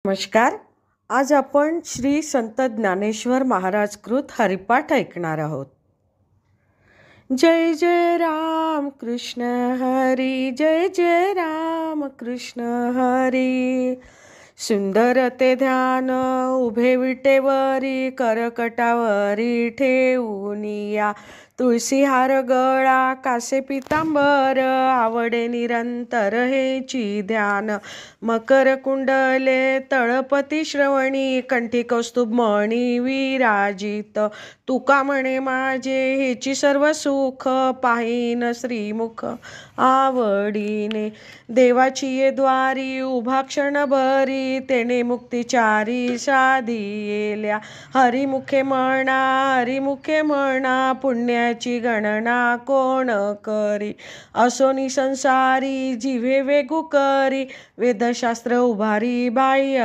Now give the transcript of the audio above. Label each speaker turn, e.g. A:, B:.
A: नमस्कार. आज आपण श्री संत ज्ञानेश्वर महाराज कृत हरिपाठ ऐकणार आहोत. जय जय राम कृष्ण हरी, जय जय राम कृष्ण हरी. सुंदर ते ध्यान उभे विटेवरी, करकटावरी ठेवूनिया. तुळसी हार गळा कासे पितांबर, आवडे निरंतर हेची ध्यान. मकर कुंडले तळपती श्रवणी, कंठी कौस्तुभ मणी विराजित. तुका म्हणे माझे हेची सर्व सुख, पाहीन श्रीमुख आवडीने. देवाची ये द्वारी उभा क्षणभरी, तेने मुक्तिचारी साधियेल्या. हरिमुखे म्हणा, हरिमुखे म्हणा, पुण्याची गणना कोण करी. असोनी संसारी जिव्हे वेगू करी, वेदशास्त्र उभारी बाह्य